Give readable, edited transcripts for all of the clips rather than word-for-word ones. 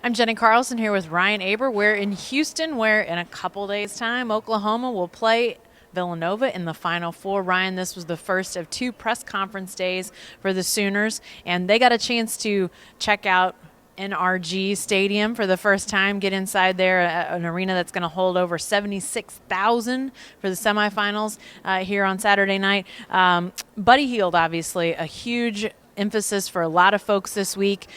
I'm Jenni Carlson here with Ryan Aber. We're in Houston, where in a couple days' time, Oklahoma will play Villanova in the Final Four. Ryan, this was the first of 2 press conference days for the Sooners, and they got a chance to check out NRG Stadium for the first time, get inside there, an arena that's going to hold over 76,000 for the semifinals here on Saturday night. Buddy Hield, obviously, a huge emphasis for a lot of folks this week.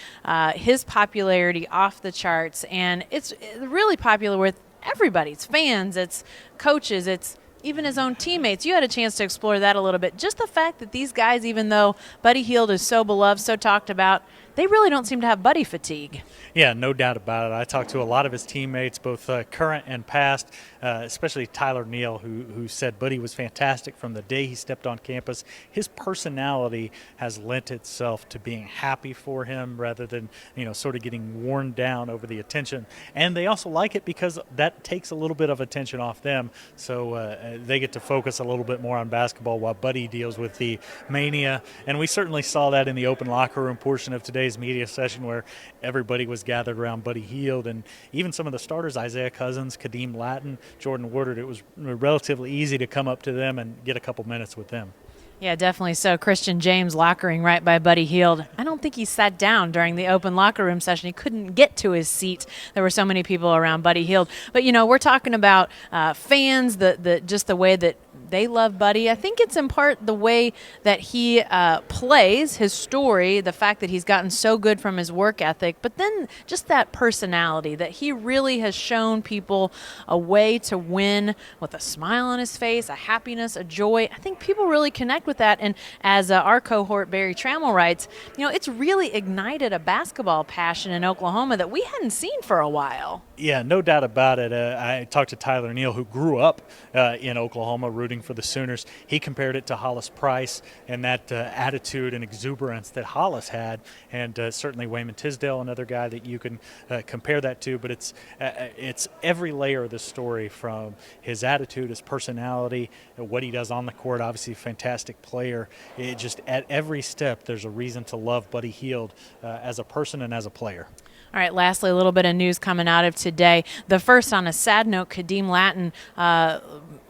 His popularity off the charts, and it's really popular with everybody. It's fans, it's coaches, it's even his own teammates. You had a chance to explore that a little bit. Just the fact that these guys, even though Buddy Hield is so beloved, so talked about, they really don't seem to have Buddy fatigue. Yeah, no doubt about it. I talked to a lot of his teammates, both current and past, especially Tyler Neal, who said Buddy was fantastic from the day he stepped on campus. His personality has lent itself to being happy for him rather than, sort of getting worn down over the attention. And they also like it because that takes a little bit of attention off them, so they get to focus a little bit more on basketball while Buddy deals with the mania. And we certainly saw that in the open locker room portion of today's media session, where everybody was gathered around Buddy Hield, and even some of the starters, Isaiah Cousins, Khadeem Lattin, Jordan Woodard. It was relatively easy to come up to them and get a couple minutes with them. Yeah, definitely so. Christian James lockering right by Buddy Hield. I don't think he sat down during the open locker room session. He couldn't get to his seat. There were so many people around Buddy Hield. But, we're talking about fans, just the way that they love Buddy. I think it's in part the way that he plays, his story, the fact that he's gotten so good from his work ethic, but then just that personality that he really has shown people a way to win with a smile on his face, a happiness, a joy. I think people really connect with that. And as our cohort Barry Trammell writes, it's really ignited a basketball passion in Oklahoma that we hadn't seen for a while. Yeah, no doubt about it. I talked to Tyler Neal, who grew up in Oklahoma rooting for the Sooners. He compared it to Hollis Price and that attitude and exuberance that Hollis had, and certainly Wayman Tisdale, another guy that you can compare that to. But it's every layer of the story, from his attitude, his personality, what he does on the court. Obviously, a fantastic player. It just at every step, there's a reason to love Buddy Hield as a person and as a player. All right, lastly, a little bit of news coming out of today. The first, on a sad note, Khadeem Lattin,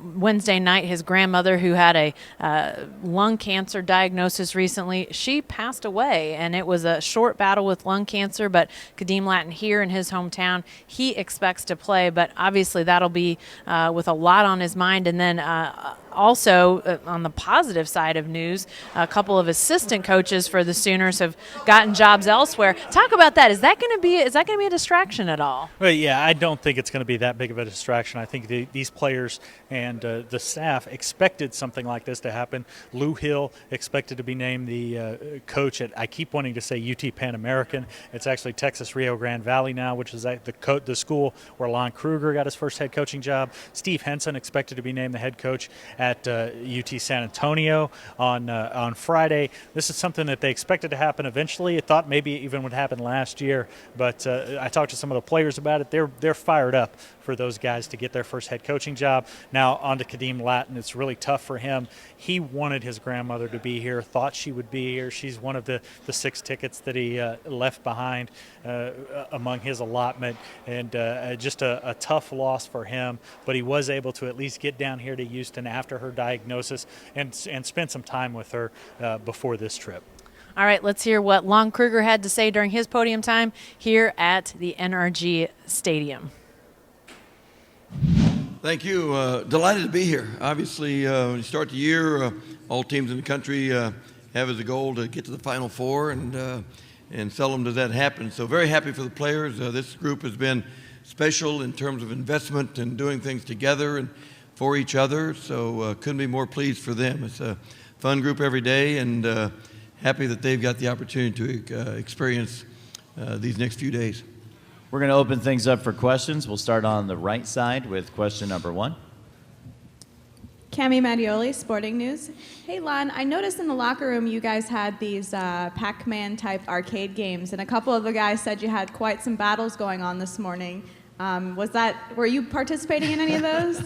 Wednesday night, his grandmother, who had a lung cancer diagnosis recently, she passed away, and it was a short battle with lung cancer. But Khadeem Lattin, here in his hometown, he expects to play, but obviously that'll be with a lot on his mind. And then also, on the positive side of news, a couple of assistant coaches for the Sooners have gotten jobs elsewhere. Talk about that. Is that going to be a distraction at all? Well, yeah, I don't think it's going to be that big of a distraction. I think these players and the staff expected something like this to happen. Lou Hill expected to be named the coach at, I keep wanting to say UT Pan American. It's actually Texas Rio Grande Valley now, which is at the school where Lon Kruger got his first head coaching job. Steve Henson expected to be named the head coach at UT San Antonio on Friday. This is something that they expected to happen eventually. I thought maybe it even would happen last year, but I talked to some of the players about it. They're fired up for those guys to get their first head coaching job. Now on to Khadeem Lattin. It's really tough for him. He wanted his grandmother to be here, thought she would be here. She's one of the 6 tickets that he left behind among his allotment, and just a tough loss for him. But he was able to at least get down here to Houston after her diagnosis and spend some time with her before this trip. All right, let's hear what Lon Kruger had to say during his podium time here at the NRG Stadium. Thank you. Delighted to be here. Obviously, when you start the year, all teams in the country have as a goal to get to the Final Four, and seldom does that happen. So very happy for the players. This group has been special in terms of investment and doing things together and for each other. So couldn't be more pleased for them. It's a fun group every day, and happy that they've got the opportunity to experience these next few days. We're going to open things up for questions. We'll start on the right side with question number 1. Cami Mattioli, Sporting News. Hey, Lon, I noticed in the locker room you guys had these Pac-Man type arcade games, and a couple of the guys said you had quite some battles going on this morning. Were you participating in any of those?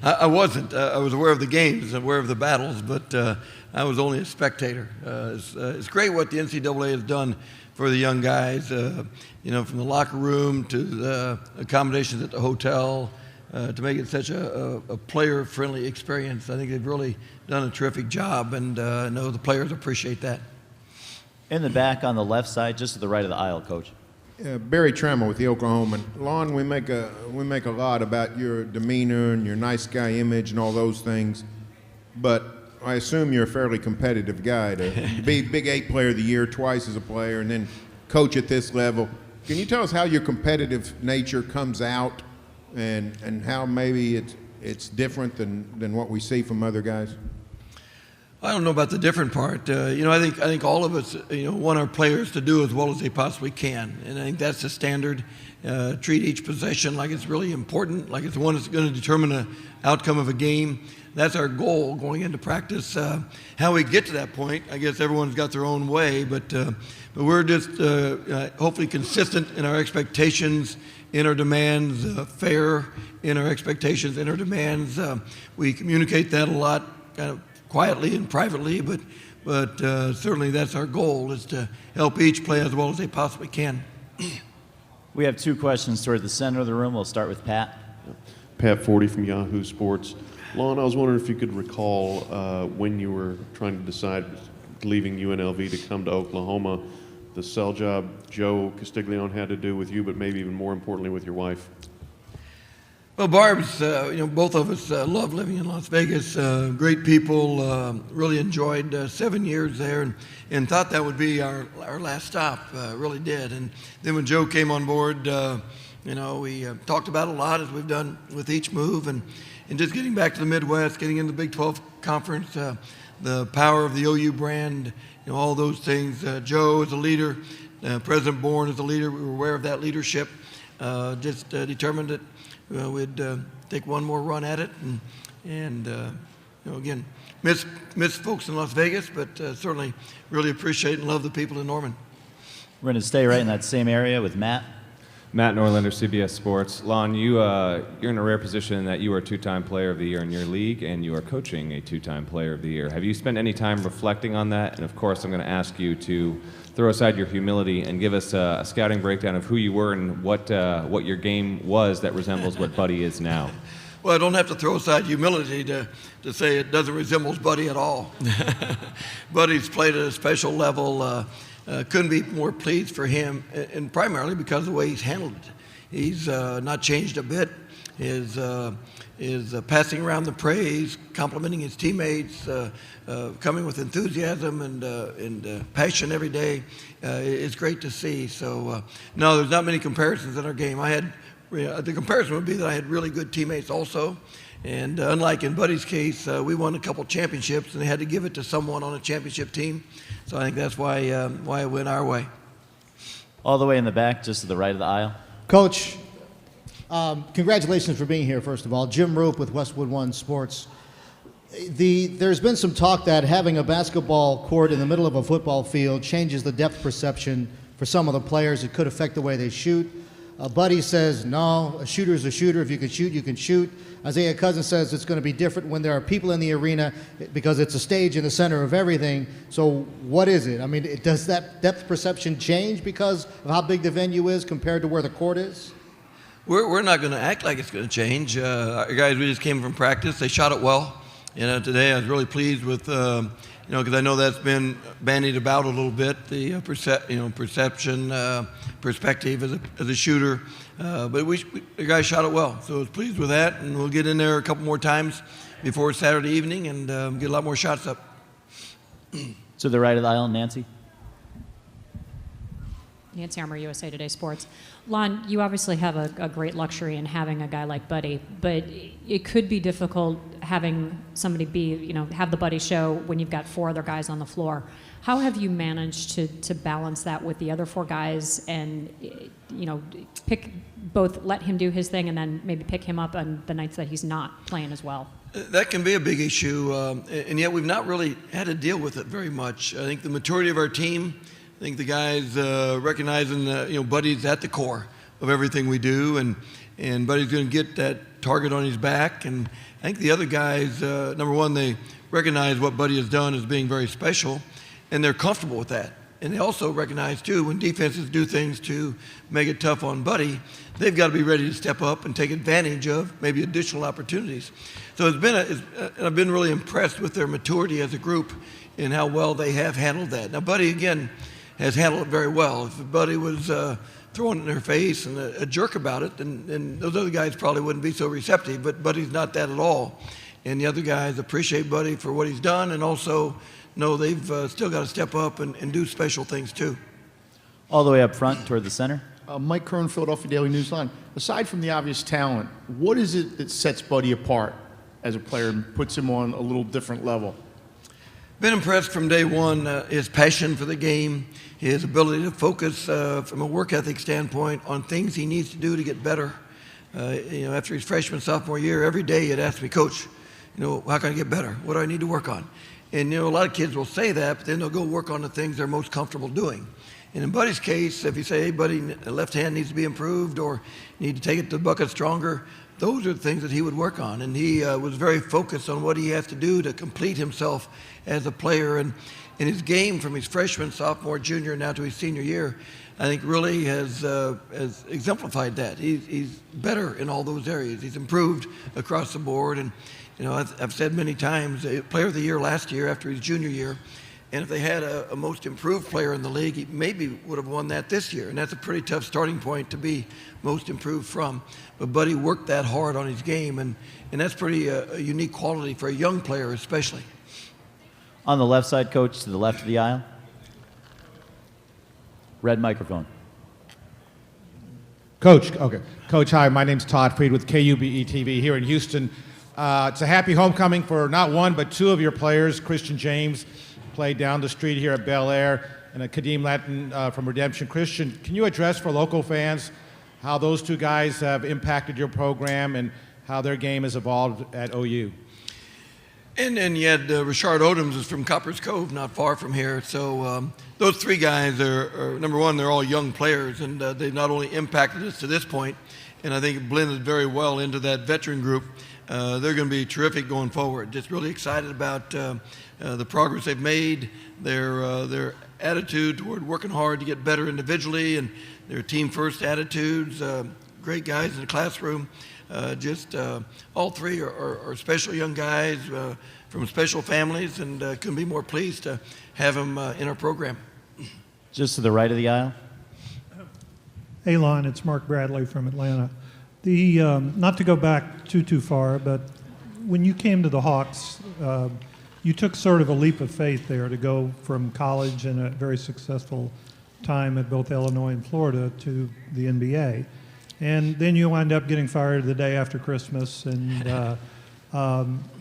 I wasn't. I was aware of the games, aware of the battles, but I was only a spectator. It's great what the NCAA has done for the young guys, from the locker room to the accommodations at the hotel, to make it such a player-friendly experience. I think they've really done a terrific job, and I know the players appreciate that. In the back on the left side, just to the right of the aisle, Coach. Barry Trammell with the Oklahoman. Lon, we make a lot about your demeanor and your nice guy image and all those things, but I assume you're a fairly competitive guy to be Big 8 Player of the Year twice as a player and then coach at this level. Can you tell us how your competitive nature comes out and how maybe it's different than what we see from other guys? I don't know about the different part. I think all of us, want our players to do as well as they possibly can, and I think that's the standard. Treat each possession like it's really important, like it's the one that's going to determine the outcome of a game. That's our goal going into practice. How we get to that point, I guess everyone's got their own way, but we're just hopefully consistent in our expectations, in our demands, fair in our expectations, in our demands. We communicate that a lot, kind of quietly and privately, but certainly that's our goal, is to help each play as well as they possibly can. We have 2 questions toward the center of the room. We'll start with Pat. Pat Forty from Yahoo Sports. Lon, I was wondering if you could recall when you were trying to decide leaving UNLV to come to Oklahoma, the cell job Joe Castiglione had to do with you, but maybe even more importantly with your wife. Well, Barb's, both of us love living in Las Vegas. Great people. Really enjoyed 7 years there, and thought that would be our last stop. Really did. And then when Joe came on board, we talked about it a lot, as we've done with each move, and just getting back to the Midwest, getting in the Big 12 conference, the power of the OU brand, all those things. Joe is a leader. President Bourne is a leader. We were aware of that leadership. Just determined that we'd take one more run at it, and again, miss folks in Las Vegas, but certainly really appreciate and love the people in Norman. We're going to stay right in that same area with Matt. Matt Norlander, CBS Sports. Lon, you're in a rare position that you are a 2-time Player of the Year in your league, and you are coaching a 2-time Player of the Year. Have you spent any time reflecting on that? And of course, I'm going to ask you to throw aside your humility and give us a scouting breakdown of who you were and what your game was that resembles what Buddy is now. Well, I don't have to throw aside humility to say it doesn't resemble Buddy at all. Buddy's played at a special level. Couldn't be more pleased for him, and primarily because of the way he's handled it. He's not changed a bit. His passing around the praise, complimenting his teammates, coming with enthusiasm and passion every day. It's great to see. So, no, there's not many comparisons in our game. The comparison would be that I had really good teammates also. And unlike in Buddy's case, we won a couple championships, and they had to give it to someone on a championship team. So I think that's why it went our way. All the way in the back, just to the right of the aisle. Coach, congratulations for being here, first of all. Jim Roop with Westwood One Sports. There's been some talk that having a basketball court in the middle of a football field changes the depth perception for some of the players. It could affect the way they shoot. Buddy says, no, a shooter's a shooter. If you can shoot, you can shoot. Isaiah Cousins says it's going to be different when there are people in the arena because it's a stage in the center of everything. So what is it? I mean, does that depth perception change because of how big the venue is compared to where the court is? We're not going to act like it's going to change. Our guys, we just came from practice. They shot it well. Today I was really pleased with, because I know that's been bandied about a little bit, the perception, perspective as a shooter. But the guys shot it well, so I was pleased with that, and we'll get in there a couple more times before Saturday evening and get a lot more shots up. To the right of the aisle, Nancy. Nancy Armour, USA Today Sports. Lon, you obviously have a great luxury in having a guy like Buddy, but it could be difficult having somebody have the Buddy show when you've got 4 other guys on the floor. How have you managed to balance that with the other 4 guys and, let him do his thing and then maybe pick him up on the nights that he's not playing as well? That can be a big issue, and yet we've not really had to deal with it very much. I think the maturity of our team, I think the guys recognizing that Buddy's at the core of everything we do, and Buddy's going to get that target on his back. And I think the other guys, number one, they recognize what Buddy has done as being very special, and they're comfortable with that. And they also recognize, too, when defenses do things to make it tough on Buddy, they've got to be ready to step up and take advantage of maybe additional opportunities. So I've been really impressed with their maturity as a group and how well they have handled that. Now, Buddy, again, has handled it very well. If Buddy was throwing it in their face and a jerk about it, then those other guys probably wouldn't be so receptive, but Buddy's not that at all. And the other guys appreciate Buddy for what he's done, and also know they've still got to step up and do special things too. All the way up front toward the center. Mike Kern, Philadelphia Daily News Line. Aside from the obvious talent, what is it that sets Buddy apart as a player and puts him on a little different level? Been impressed from day one, his passion for the game, his ability to focus from a work ethic standpoint on things he needs to do to get better. After his freshman, sophomore year, every day he'd ask me, Coach, how can I get better? What do I need to work on? And, a lot of kids will say that, but then they'll go work on the things they're most comfortable doing. And in Buddy's case, if you say, hey, Buddy, the left hand needs to be improved or need to take it to the bucket stronger, those are the things that he would work on. And he was very focused on what he has to do to complete himself as a player. And in his game from his freshman, sophomore, junior, now to his senior year, I think really has exemplified that. He's better in all those areas. He's improved across the board. And, I've said many times, Player of the Year last year after his junior year, and if they had a most improved player in the league, he maybe would have won that this year. And that's a pretty tough starting point to be most improved from. But Buddy worked that hard on his game, and that's pretty a unique quality for a young player especially. On the left side, Coach, to the left of the aisle. Red microphone. Coach, hi, my name's Todd Freed with KUBE-TV here in Houston. It's a happy homecoming for not one, but two of your players. Christian James played down the street here at Bel Air, and Khadeem Lattin from Redemption Christian. Can you address for local fans how those two guys have impacted your program and how their game has evolved at OU? And you had Rashard Odoms is from Copper's Cove, not far from here. So those three guys are, number one, they're all young players, and they've not only impacted us to this point, and I think blended very well into that veteran group. They're going to be terrific going forward. Just really excited about the progress they've made, their attitude toward working hard to get better individually, and their team-first attitudes. Great guys in the classroom. All three are special young guys from special families, and couldn't be more pleased to have them in our program. Just to the right of the aisle. Hey, Lon, it's Mark Bradley from Atlanta. Not to go back too far, but when you came to the Hawks, you took sort of a leap of faith there to go from college and a very successful time at both Illinois and Florida to the NBA. And then you wind up getting fired the day after Christmas. And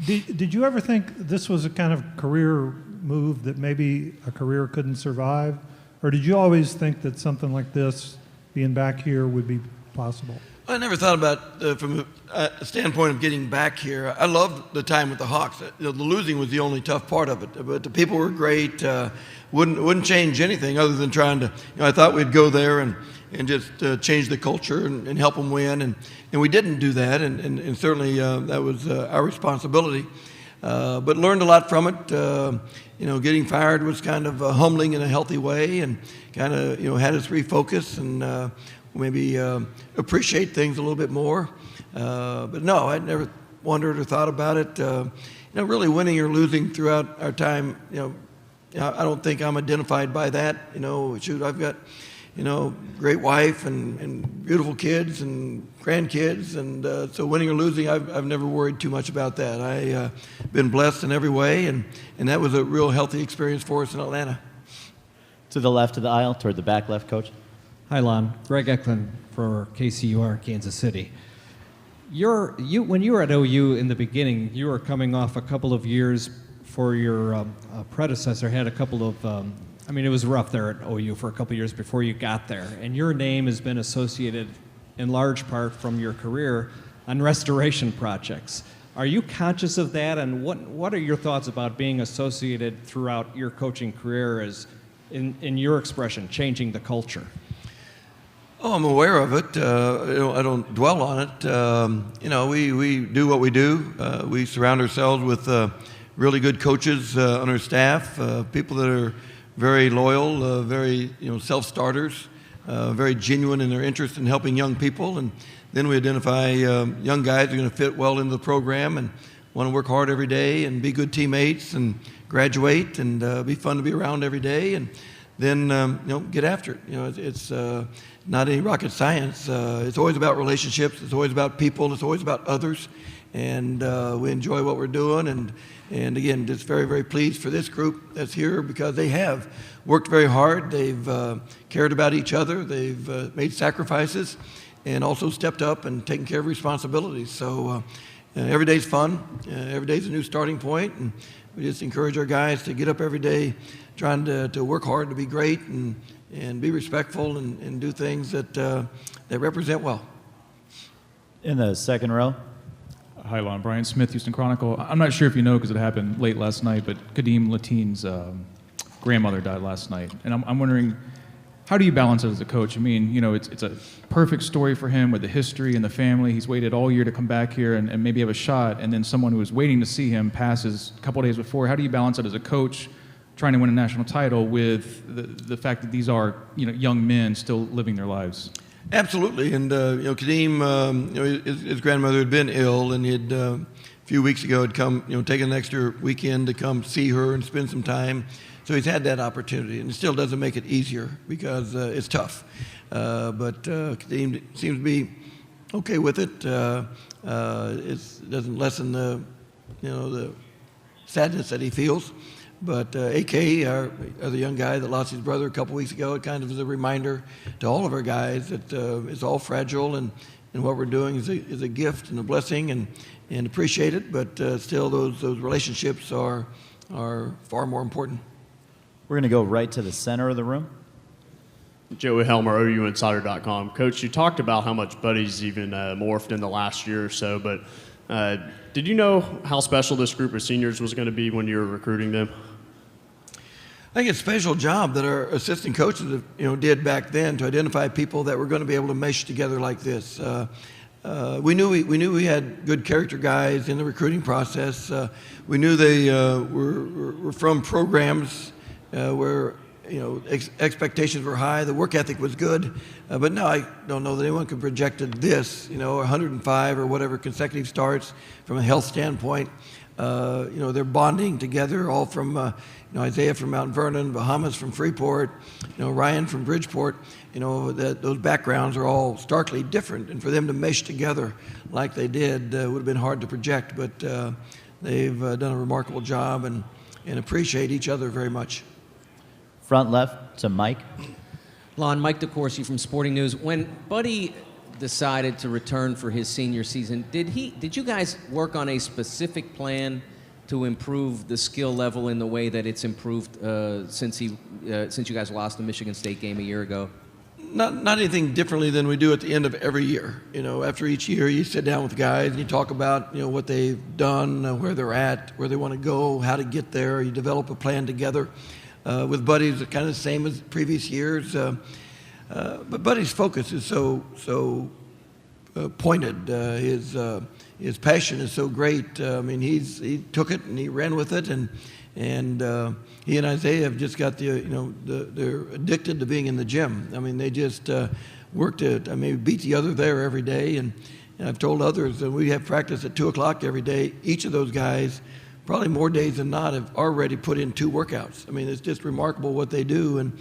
did you ever think this was a kind of career move that maybe a career couldn't survive? Or did you always think that something like this, being back here, would be possible? I never thought about from a standpoint of getting back here. I loved the time with the Hawks. The losing was the only tough part of it, but the people were great. Wouldn't change anything other than trying to. I thought we'd go there and just change the culture and help them win, and we didn't do that, and certainly that was our responsibility. But learned a lot from it. Getting fired was kind of humbling in a healthy way, and kind of had us refocus and. Maybe appreciate things a little bit more. But no, I'd never wondered or thought about it. Really winning or losing throughout our time, I don't think I'm identified by that. I've got, great wife and beautiful kids and grandkids. And so winning or losing, I've never worried too much about that. I've been blessed in every way, and that was a real healthy experience for us in Atlanta. To the left of the aisle, toward the back left, Coach. Hi, Lon. Greg Eklund for KCUR, Kansas City. When you were at OU in the beginning, you were coming off a couple of years for your predecessor, had a couple of, it was rough there at OU for a couple of years before you got there. And your name has been associated in large part from your career on restoration projects. Are you conscious of that? And what are your thoughts about being associated throughout your coaching career as, in your expression, changing the culture? Oh, I'm aware of it. I don't dwell on it. We do what we do. We surround ourselves with really good coaches on our staff, people that are very loyal, very self-starters, very genuine in their interest in helping young people. And then we identify young guys who are going to fit well into the program and want to work hard every day and be good teammates and graduate and be fun to be around every day. And then get after it. It's not any rocket science. It's always about relationships. It's always about people. It's always about others. And we enjoy what we're doing. And again, just very, very pleased for this group that's here because they have worked very hard. They've cared about each other. They've made sacrifices and also stepped up and taken care of responsibilities. So every day's fun. Every day's a new starting point. And we just encourage our guys to get up every day trying to work hard to be great and be respectful and do things that represent well. In the second row. Hi, Lon. Brian Smith, Houston Chronicle. I'm not sure if you know because it happened late last night, but Khadeem Lattin's grandmother died last night. And I'm wondering, how do you balance it as a coach? I mean, it's a perfect story for him with the history and the family. He's waited all year to come back here and maybe have a shot, and then someone who was waiting to see him passes a couple days before. How do you balance it as a coach trying to win a national title with the fact that these are young men still living their lives? Absolutely, and Khadeem, his grandmother had been ill, and he'd a few weeks ago had come, taken an extra weekend to come see her and spend some time. So he's had that opportunity, and it still doesn't make it easier because it's tough. But Khadeem seems to be okay with it. It doesn't lessen the sadness that he feels. But AK, our other young guy that lost his brother a couple weeks ago, it kind of is a reminder to all of our guys that it's all fragile, and what we're doing is a gift and a blessing, and appreciate it. But still, those relationships are far more important. We're going to go right to the center of the room. Joey Helmer, OUinsider.com. Coach, you talked about how much Buddy's even morphed in the last year or so, but did you know how special this group of seniors was going to be when you were recruiting them? I think it's a special job that our assistant coaches did back then to identify people that were going to be able to mesh together like this. We knew we had good character guys in the recruiting process. We knew they were from programs where expectations were high, the work ethic was good, but no, I don't know that anyone could projected this, 105 or whatever consecutive starts from a health standpoint. They're bonding together, all from Isaiah from Mount Vernon, Bahamas from Freeport, Ryan from Bridgeport. Those backgrounds are all starkly different, and for them to mesh together like they did would have been hard to project. But they've done a remarkable job and appreciate each other very much. Front left to Mike. Lon, Mike DeCourcy from Sporting News. When Buddy decided to return for his senior season, did you guys work on a specific plan to improve the skill level in the way that it's improved since you guys lost the Michigan State game a year ago? Not anything differently than we do at the end of every year. After each year, you sit down with guys and you talk about what they've done, where they're at, where they want to go, how to get there. You develop a plan together. With Buddy, it's kind of the same as previous years. But Buddy's focus is so pointed. His passion is so great. He took it and he ran with it, and he and Isaiah have just got they're addicted to being in the gym. They just work to beat the other there every day. And I've told others that we have practice at 2:00 every day. Each of those guys, probably more days than not, have already put in 2 workouts. It's just remarkable what they do, and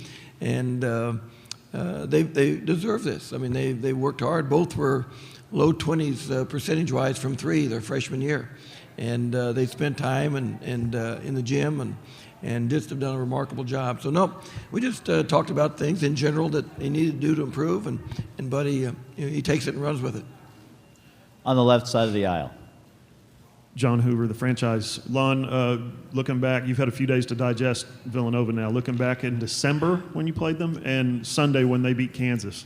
they deserve this. They worked hard. Both were low 20s percentage-wise from 3 their freshman year, and they spent time and in the gym and just have done a remarkable job. So no, we just talked about things in general that they needed to do to improve, and Buddy he takes it and runs with it. On the left side of the aisle. John Hoover, the franchise. Lon, looking back, you've had a few days to digest Villanova now. Looking back in December when you played them and Sunday when they beat Kansas,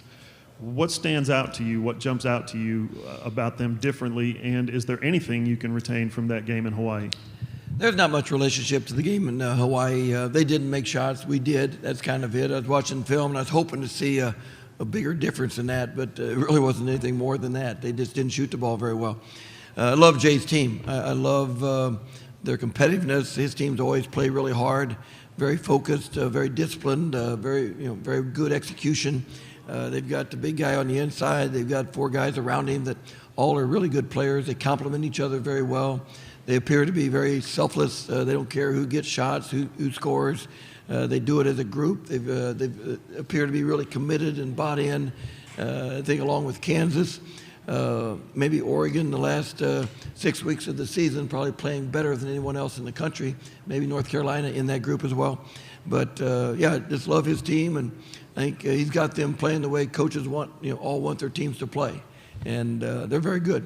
what stands out to you? What jumps out to you about them differently? And is there anything you can retain from that game in Hawaii? There's not much relationship to the game in Hawaii. They didn't make shots. We did. That's kind of it. I was watching film, and I was hoping to see a bigger difference in that, but it really wasn't anything more than that. They just didn't shoot the ball very well. I love Jay's team. I love their competitiveness. His teams always play really hard. very focused, very disciplined, very good execution. They've got the big guy on the inside. They've got 4 guys around him that all are really good players. They complement each other very well. They appear to be very selfless. They don't care who gets shots, who scores. They do it as a group. They appear to be really committed and bought in. I think along with Kansas, maybe Oregon, the last 6 weeks of the season, probably playing better than anyone else in the country. Maybe North Carolina in that group as well. But yeah, just love his team, and I think he's got them playing the way coaches want, all want their teams to play, and they're very good.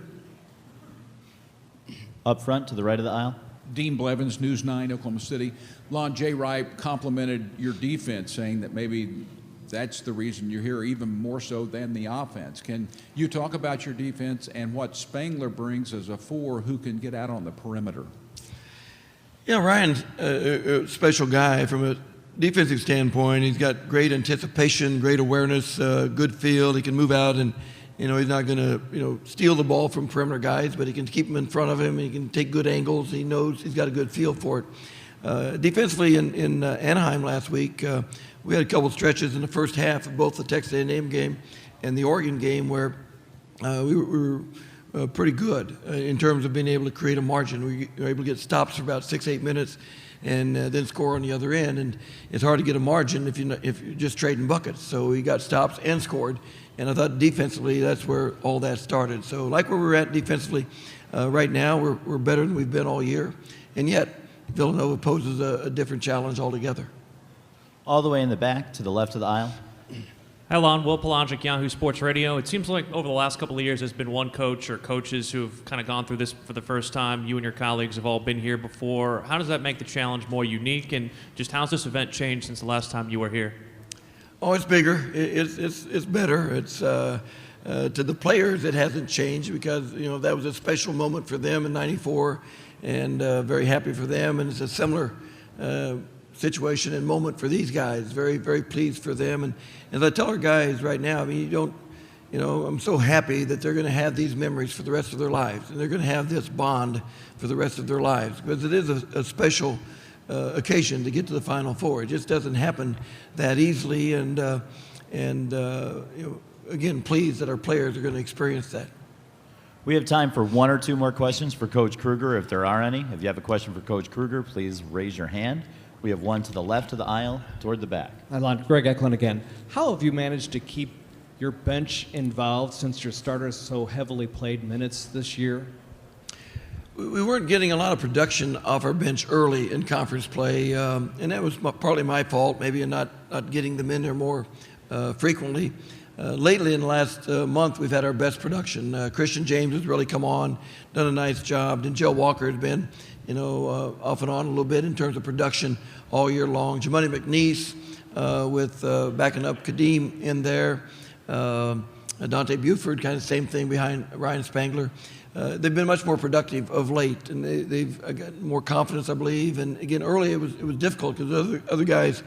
Up front to the right of the aisle. Dean Blevins, News 9, Oklahoma City. Lon, Jay Wright complimented your defense, saying that maybe that's the reason you're here, even more so than the offense. Can you talk about your defense and what Spangler brings as a 4 who can get out on the perimeter? Yeah, Ryan's a special guy from a defensive standpoint. He's got great anticipation, great awareness, good feel. He can move out and, he's not going to, steal the ball from perimeter guys, but he can keep them in front of him. He can take good angles. He knows he's got a good feel for it. Defensively in Anaheim last week, we had a couple stretches in the first half of both the Texas A&M game and the Oregon game where we were pretty good in terms of being able to create a margin. We were able to get stops for about 6-8 minutes and then score on the other end. And it's hard to get a margin if you're just trading buckets. So we got stops and scored. And I thought defensively, that's where all that started. So like where we're at defensively right now, we're better than we've been all year. And yet, Villanova poses a different challenge altogether. All the way in the back to the left of the aisle. Hi, Lon. Will Pelagic, Yahoo Sports Radio. It seems like over the last couple of years there's been one coach or coaches who have kind of gone through this for the first time. You and your colleagues have all been here before. How does that make the challenge more unique? And just how's this event changed since the last time you were here? Oh, it's bigger. It's better. It's to the players, it hasn't changed because that was a special moment for them in '94, and very happy for them. And it's a similar situation and moment for these guys. Very, very pleased for them. And as I tell our guys right now, I mean, I'm so happy that they're going to have these memories for the rest of their lives, and they're going to have this bond for the rest of their lives because it is a special occasion to get to the Final Four. It just doesn't happen that easily, and again, pleased that our players are going to experience that. We have time for 1 or 2 more questions for Coach Kruger, if there are any. If you have a question for Coach Kruger, please raise your hand. We have one to the left of the aisle, toward the back. Hi, Lon. Greg Eklund again. How have you managed to keep your bench involved since your starters so heavily played minutes this year? We weren't getting a lot of production off our bench early in conference play, and that was partly my fault, maybe in not getting them in there more frequently. Lately, in the last month, we've had our best production. Christian James has really come on, done a nice job. Denzel Walker has been, off and on a little bit in terms of production all year long. Jamoni McNeese with backing up Khadeem in there. Dante Buford, kind of the same thing behind Ryan Spangler. They've been much more productive of late, and they've got more confidence, I believe. And again, early it was difficult because other guys,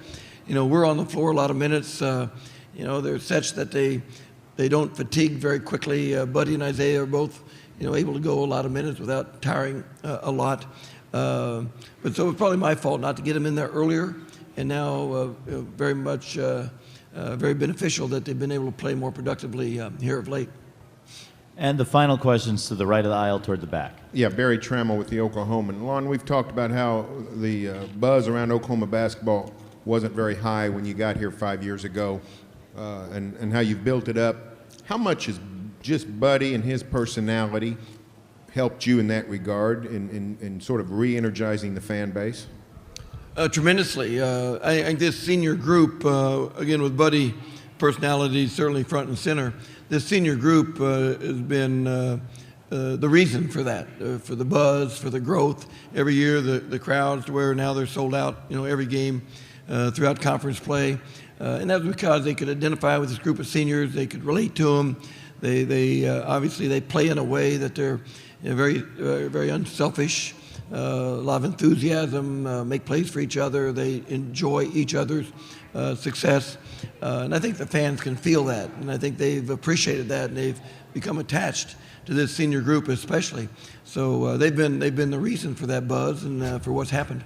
we're on the floor a lot of minutes. They're such that they don't fatigue very quickly. Buddy and Isaiah are both, able to go a lot of minutes without tiring a lot. But so it's probably my fault not to get them in there earlier, and now very much very beneficial that they've been able to play more productively here of late. And the final questions to the right of the aisle toward the back. Yeah, Barry Trammell with the Oklahoman. Lon, we've talked about how the buzz around Oklahoma basketball wasn't very high when you got here 5 years ago, and how you've built it up. How much has just Buddy and his personality helped you in that regard in sort of re-energizing the fan base? Tremendously. I think this senior group, again with Buddy, personality certainly front and center, this senior group has been the reason for that, for the buzz, for the growth. Every year the crowds to where now they're sold out, every game throughout conference play. And that's because they could identify with this group of seniors, they could relate to them. They obviously they play in a way that they're very, very unselfish, a lot of enthusiasm, make plays for each other. They enjoy each other's success. And I think the fans can feel that, and I think they've appreciated that, and they've become attached to this senior group especially. So they've been the reason for that buzz and for what's happened.